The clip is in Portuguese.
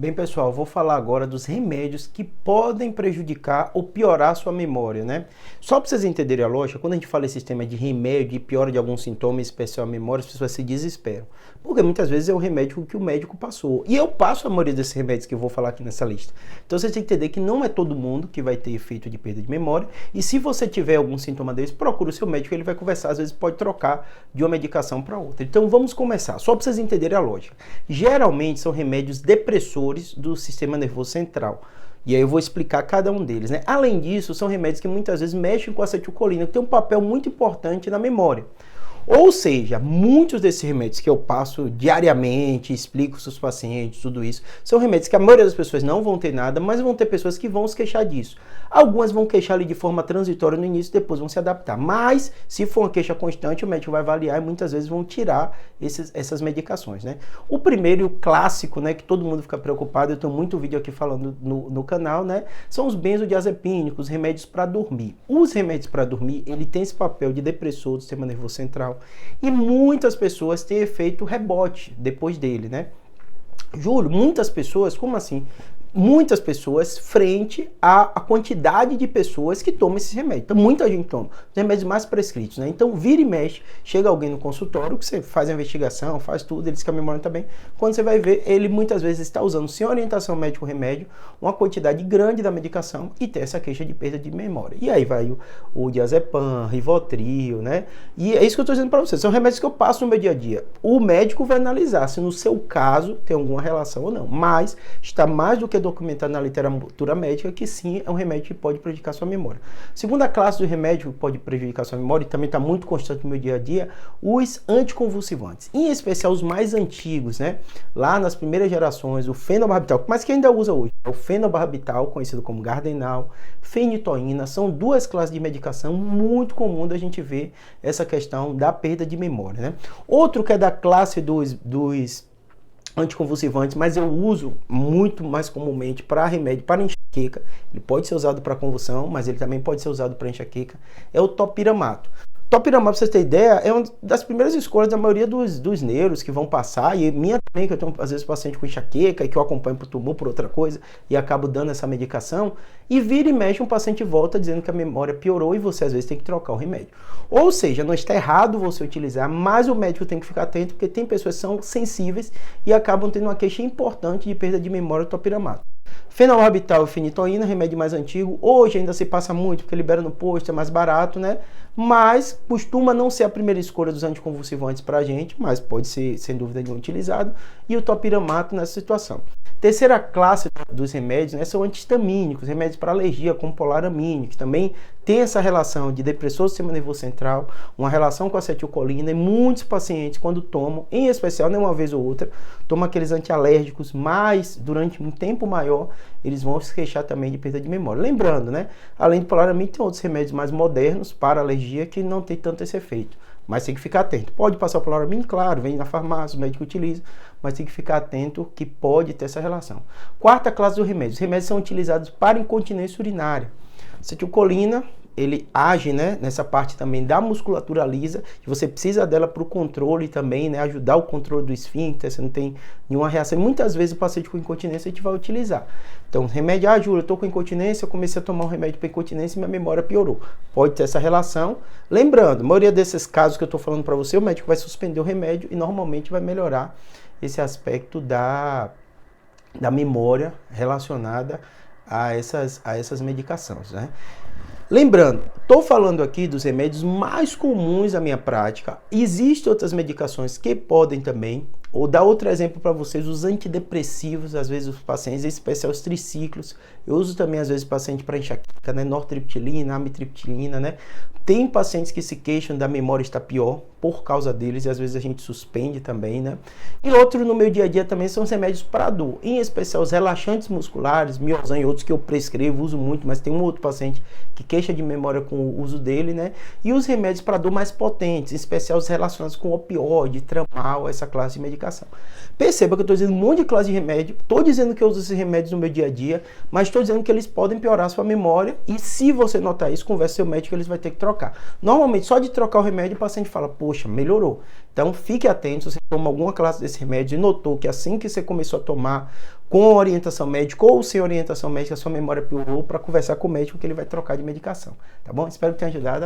Bem, pessoal, vou falar agora dos remédios que podem prejudicar ou piorar a sua memória, né? Só para vocês entenderem a lógica, quando a gente fala em sistema de remédio e piora de algum sintoma, em especial a memória, as pessoas se desesperam. Porque muitas vezes é o remédio que o médico passou. E eu passo a maioria desses remédios que eu vou falar aqui nessa lista. Então você tem que entender que não é todo mundo que vai ter efeito de perda de memória. E se você tiver algum sintoma desse, procure o seu médico, ele vai conversar, às vezes pode trocar de uma medicação para outra. Então vamos começar, só para vocês entenderem a lógica. Geralmente são remédios depressores do sistema nervoso central. E aí eu vou explicar cada um deles, né? Além disso, são remédios que muitas vezes mexem com a acetilcolina, que tem um papel muito importante na memória. Ou seja, muitos desses remédios que eu passo diariamente, explico para os pacientes, tudo isso, são remédios que a maioria das pessoas não vão ter nada, mas vão ter pessoas que vão se queixar disso. Algumas vão queixar ali de forma transitória no início, depois vão se adaptar. Mas, se for uma queixa constante, o médico vai avaliar e muitas vezes vão tirar essas medicações, né? O primeiro e o clássico, né, que todo mundo fica preocupado, eu tenho muito vídeo aqui falando no canal, né, são os benzodiazepínicos, remédios para dormir. Os remédios para dormir, ele tem esse papel de depressor do sistema nervoso central. E muitas pessoas têm efeito rebote depois dele, né? Júlio, muitas pessoas, como assim? Muitas pessoas frente à quantidade de pessoas que tomam esses remédios. Então, muita gente toma os remédios mais prescritos, né? Então, vira e mexe, chega alguém no consultório, que você faz a investigação, faz tudo, ele diz que a memória está bem. Quando você vai ver, ele muitas vezes está usando, sem orientação médico-remédio, uma quantidade grande da medicação e tem essa queixa de perda de memória. E aí vai o diazepam, Rivotril, né? E é isso que eu estou dizendo para vocês. São remédios que eu passo no meu dia a dia. O médico vai analisar se no seu caso tem alguma relação ou não. Mas está mais do que documentado na literatura médica que sim, é um remédio que pode prejudicar sua memória. Segunda classe de remédio que pode prejudicar sua memória e também está muito constante no meu dia a dia, os anticonvulsivantes, em especial os mais antigos, né? Lá nas primeiras gerações, o fenobarbital, mas que ainda usa hoje, é o fenobarbital, conhecido como Gardenal, fenitoína, são duas classes de medicação muito comum da gente ver essa questão da perda de memória, né? Outro que é da classe dos anticonvulsivantes, mas eu uso muito mais comumente para remédio para enxaqueca. Ele pode ser usado para convulsão, mas ele também pode ser usado para enxaqueca. É o topiramato. Topiramato, para vocês terem ideia, é uma das primeiras escolhas da maioria dos neuros que vão passar, e minha também, que eu tenho às vezes paciente com enxaqueca e que eu acompanho por tumor, por outra coisa, e acabo dando essa medicação, e vira e mexe um paciente volta dizendo que a memória piorou e você às vezes tem que trocar o remédio. Ou seja, não está errado você utilizar, mas o médico tem que ficar atento, porque tem pessoas que são sensíveis e acabam tendo uma queixa importante de perda de memória do topiramato. Fenobarbital e fenitoína, remédio mais antigo, hoje ainda se passa muito porque libera no posto, é mais barato, né? Mas costuma não ser a primeira escolha dos anticonvulsivantes para a gente, mas pode ser, sem dúvida nenhuma, utilizado, e o topiramato nessa situação. Terceira classe dos remédios, né, são antihistamínicos, remédios para alergia, como polaramine, que também tem essa relação de depressor do sistema nervoso central, uma relação com a acetilcolina, e muitos pacientes, quando tomam, em especial, nem uma vez ou outra, tomam aqueles antialérgicos, mas durante um tempo maior, eles vão se queixar também de perda de memória. Lembrando, né, além do polaramine, tem outros remédios mais modernos para alergia que não tem tanto esse efeito. Mas tem que ficar atento. Pode passar o polaramine, claro, vem na farmácia, o médico utiliza, mas tem que ficar atento que pode ter essa relação. Quarta classe dos remédios. Os remédios são utilizados para incontinência urinária. Acetilcolina, ele age, né, nessa parte também da musculatura lisa, que você precisa dela para o controle também, né, ajudar o controle do esfíncter, você não tem nenhuma reação. E muitas vezes o paciente com incontinência a gente vai utilizar. Então, remédio, Júlio, eu estou com incontinência, eu comecei a tomar um remédio para incontinência e minha memória piorou. Pode ter essa relação. Lembrando, a maioria desses casos que eu estou falando para você, o médico vai suspender o remédio e normalmente vai melhorar esse aspecto da memória relacionada a essas medicações, né? Lembrando, estou falando aqui dos remédios mais comuns da minha prática. Existem outras medicações que podem também, ou dar outro exemplo para vocês, os antidepressivos, às vezes os pacientes, em especial os triciclos. Eu uso também às vezes paciente para enxaqueca, né, nortriptilina, amitriptilina, né? Tem pacientes que se queixam da memória estar pior por causa deles e às vezes a gente suspende também, né? E outro no meu dia a dia também são os remédios para dor, em especial os relaxantes musculares, Miosan e outros que eu prescrevo, uso muito, mas tem um outro paciente que queixa de memória com o uso dele, né? E os remédios para dor mais potentes, em especial os relacionados com opioide, tramal, essa classe de medicação. Perceba que eu estou dizendo um monte de classe de remédio, estou dizendo que eu uso esses remédios no meu dia a dia, mas estou dizendo que eles podem piorar a sua memória e se você notar isso, converse com seu médico, eles vão ter que trocar. Normalmente, só de trocar o remédio, o paciente fala, poxa, melhorou. Então, fique atento, se você toma alguma classe desse remédio e notou que assim que você começou a tomar, com orientação médica ou sem orientação médica, a sua memória piorou, para conversar com o médico que ele vai trocar de medicação, tá bom? Espero que tenha ajudado.